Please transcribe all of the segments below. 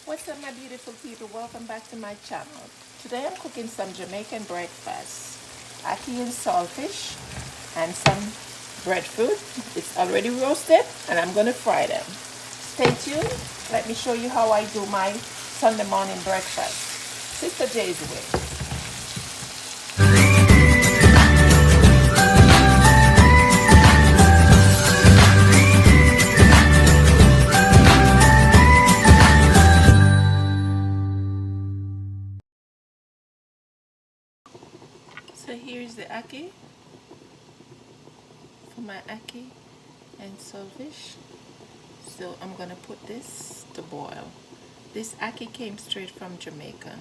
What's up, my beautiful people? Welcome back to my channel. Today I'm cooking some Jamaican breakfast, ackee and saltfish, and some breadfruit. It's already roasted, and I'm going to fry them. Stay tuned. Let me show you how I do my Sunday morning breakfast. Sister Jay's way. So here's the ackee for my ackee and saltfish. So I'm gonna put this to boil. This ackee came straight from Jamaica,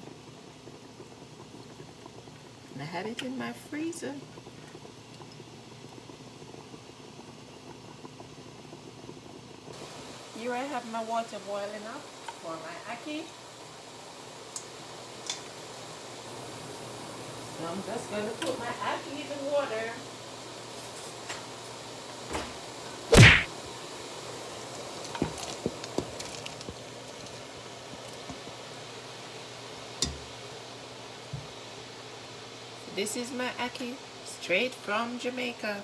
and I had it in my freezer. Here I have my water boiling up for my ackee. So I'm just going to put my ackee in the water. This is my ackee straight from Jamaica.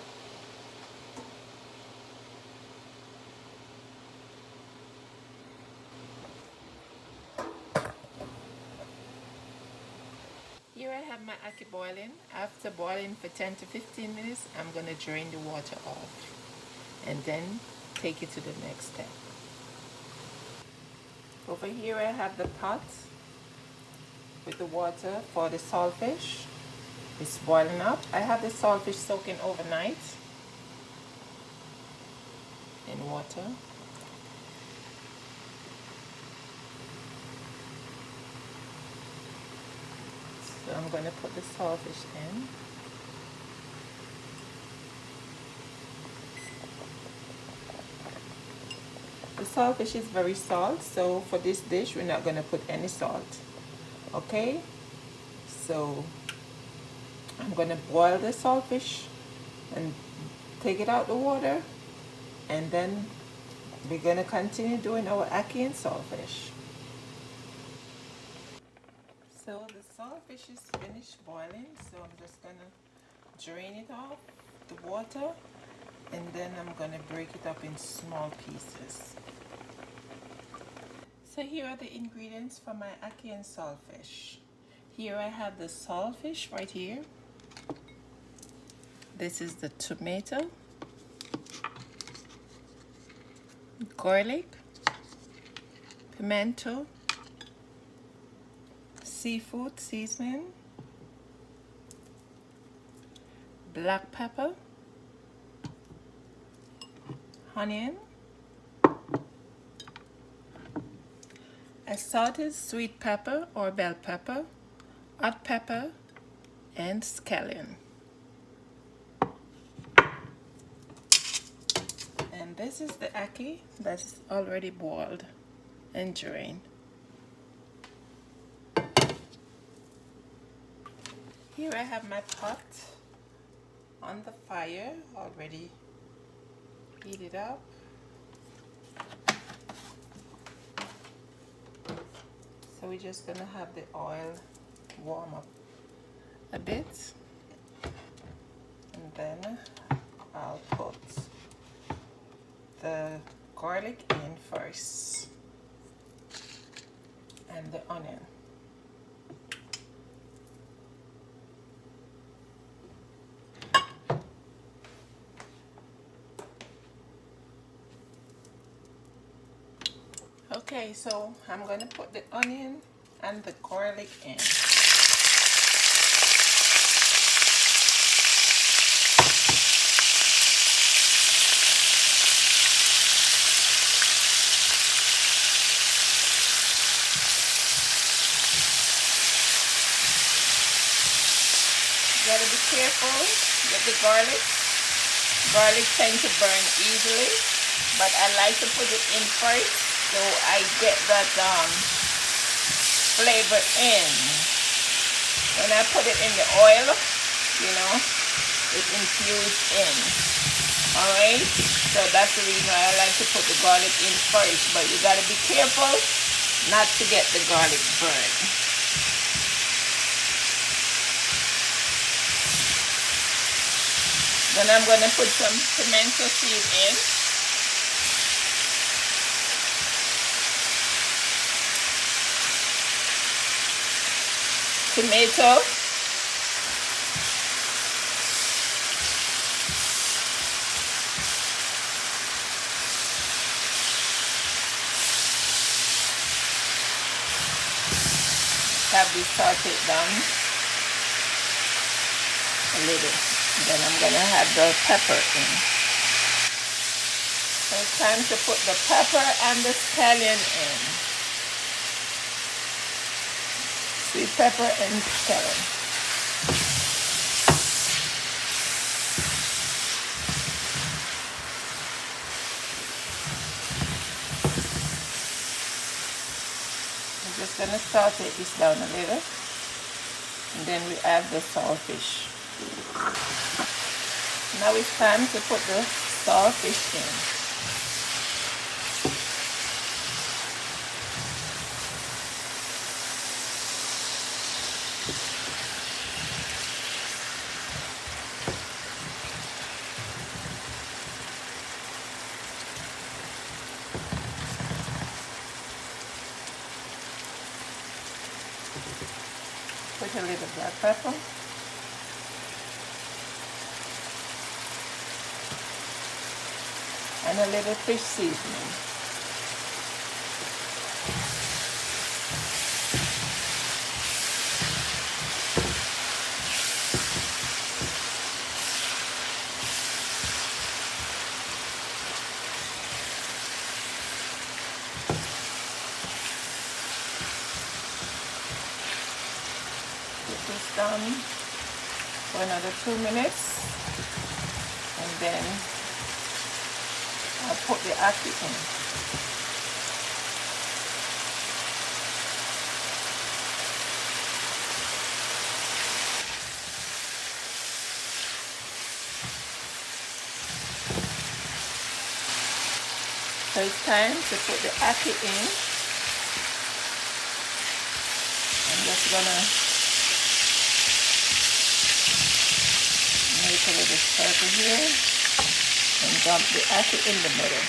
Here I have my ackee boiling. After boiling for 10 to 15 minutes, I'm going to drain the water off and then take it to the next step. Over here I have the pot with the water for the saltfish. It's boiling up. I have the saltfish soaking overnight in water. So I'm going to put the saltfish in. The saltfish is very salt, so for this dish we're not going to put any salt. Okay? So I'm going to boil the saltfish and take it out the water, and then we're going to continue doing our ackee and saltfish. So the saltfish is finished boiling, so I'm just going to drain it off the water, and then I'm going to break it up in small pieces. So here are the ingredients for my ackee and saltfish. Here I have the saltfish right here. This is the tomato, garlic, pimento, seafood seasoning, black pepper, onion, assorted sweet pepper or bell pepper, hot pepper, and scallion. And this is the ackee that's already boiled and drained. Here I have my pot on the fire, already heated up. So we're just gonna have the oil warm up a bit, and then I'll put the garlic in first and the onion. Okay, so I'm going to put the onion and the garlic in. You gotta be careful with the garlic. Garlic tends to burn easily, but I like to put it in first, so I get that flavor in. When I put it in the oil, you know, it infused in. Alright, so that's the reason why I like to put the garlic in first, but you gotta be careful not to get the garlic burnt. Then I'm going to put some pimento seed in. Tomato. Have this sauteed down a little. Then I'm going to add the pepper in. So it's time to put the pepper and the scallion in. Sweet pepper and scallion. I'm just going to saute this down a little. And then we add the saltfish. Now it's time to put the saltfish in. Put a little black pepper. And a little fish seasoning. Put this down for another 2 minutes, and then I'll put the ackee in. So it's time to put the ackee in. I'm just gonna make a little circle here and dump the ackee in the middle.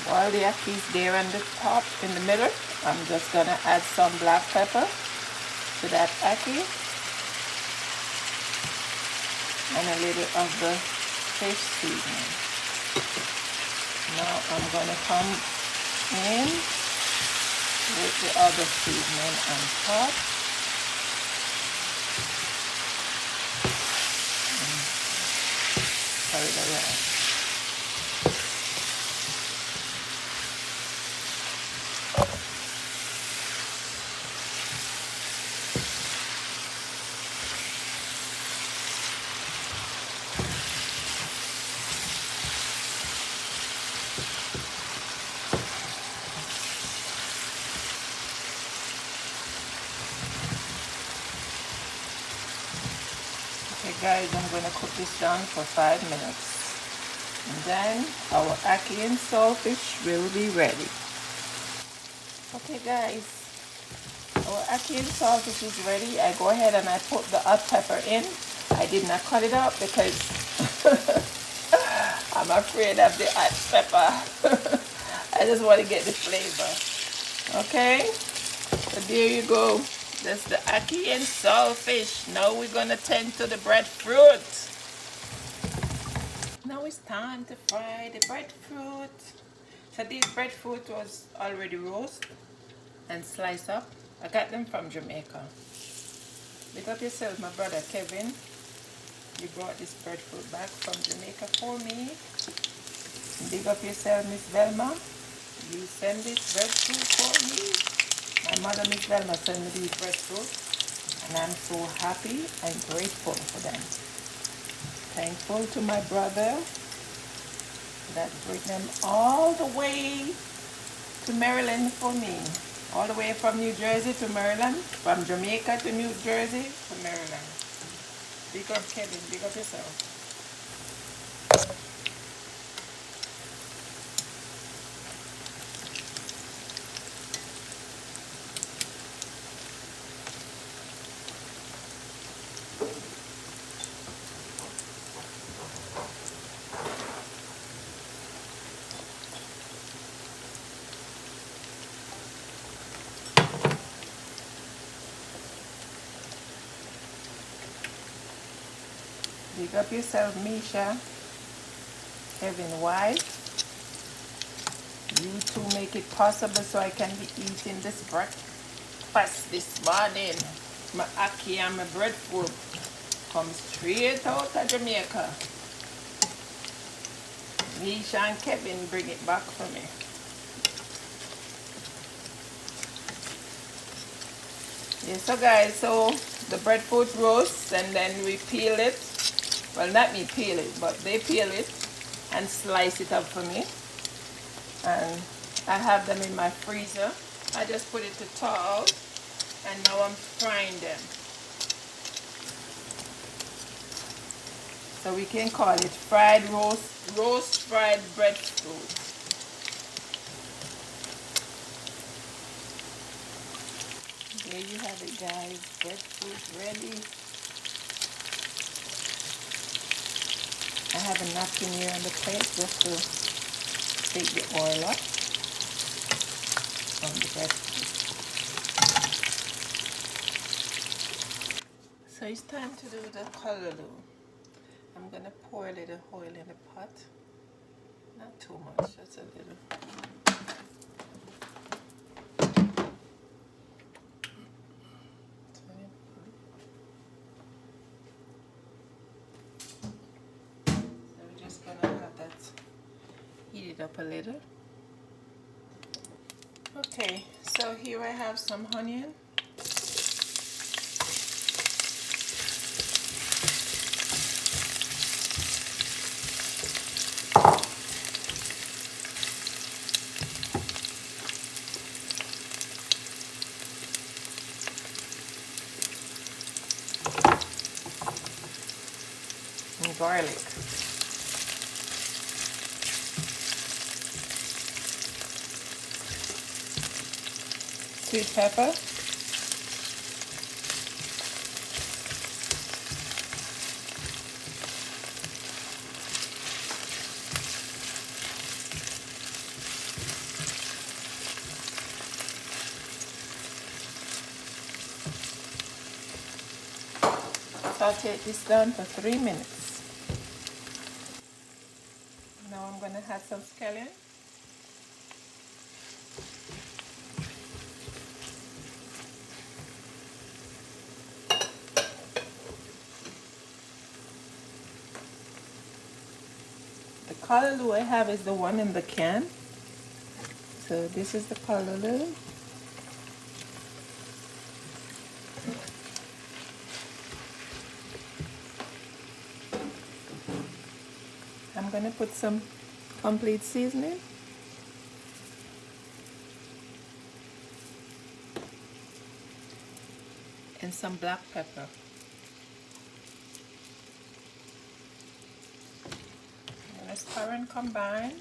While the ackee is there on the top in the middle, I'm just gonna add some black pepper to that ackee and a little of the fish seasoning. Now I'm gonna come in with the other seasoning on top. Stir it around. Okay guys, I'm going to cook this down for 5 minutes. And then our ackee and saltfish will be ready. Okay guys, our ackee and saltfish is ready. I go ahead and I put the hot pepper in. I did not cut it up because I'm afraid of the hot pepper. I just want to get the flavor. Okay, so there you go. That's the ackee and saltfish. Now we're gonna tend to the breadfruit. Now it's time to fry the breadfruit. So this breadfruit was already roasted and sliced up. I got them from Jamaica. Big up yourself, my brother Kevin. You brought this breadfruit back from Jamaica for me. Big up yourself, Miss Velma. You send this breadfruit for me. My mother, Miss Velma, sent me these breadfruit, and I'm so happy and grateful for them. Thankful to my brother that bring them all the way to Maryland for me. All the way from New Jersey to Maryland, from Jamaica to New Jersey to Maryland. Big up Kevin, big up yourself. Big up yourself, Misha, Kevin White. You two make it possible so I can be eating this breakfast this morning. My ackee and my breadfruit come straight out of Jamaica. Misha and Kevin bring it back for me. Yeah, so guys, so the breadfruit roasts and then we peel it. Well, not me peel it, but they peel it and slice it up for me. And I have them in my freezer. I just put it to thaw out and now I'm frying them. So we can call it fried roast fried breadfruit. There you have it, guys. Breadfruit ready. I have a napkin here on the plate just to take the oil off from the breadfruit. So it's time to do the callaloo. I'm gonna pour a little oil in the pot. Not too much, just a little. So we're just gonna have that heat it up a little. Okay, so here I have some onion. And garlic. Sweet pepper. Saute this down for 3 minutes. Now I'm going to add some scallion. The callaloo I have is the one in the can. So this is the callaloo. I'm going to put some complete seasoning. And some black pepper. I'm going to stir and combine.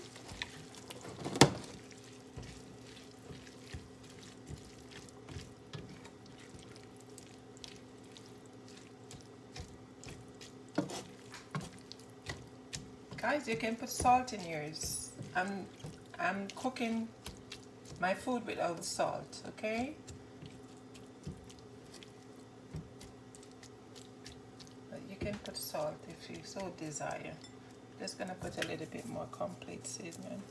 Guys, you can put salt in yours. I'm cooking my food without salt, okay? But you can put salt if you so desire. Just gonna put a little bit more complete seasoning.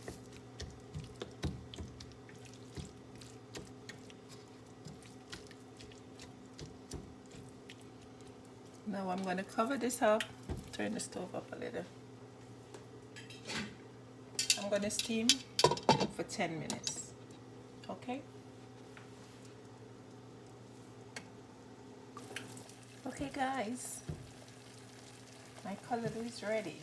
Now I'm gonna cover this up, turn the stove up a little. I'm gonna steam for 10 minutes, okay? Okay guys, my callaloo is ready.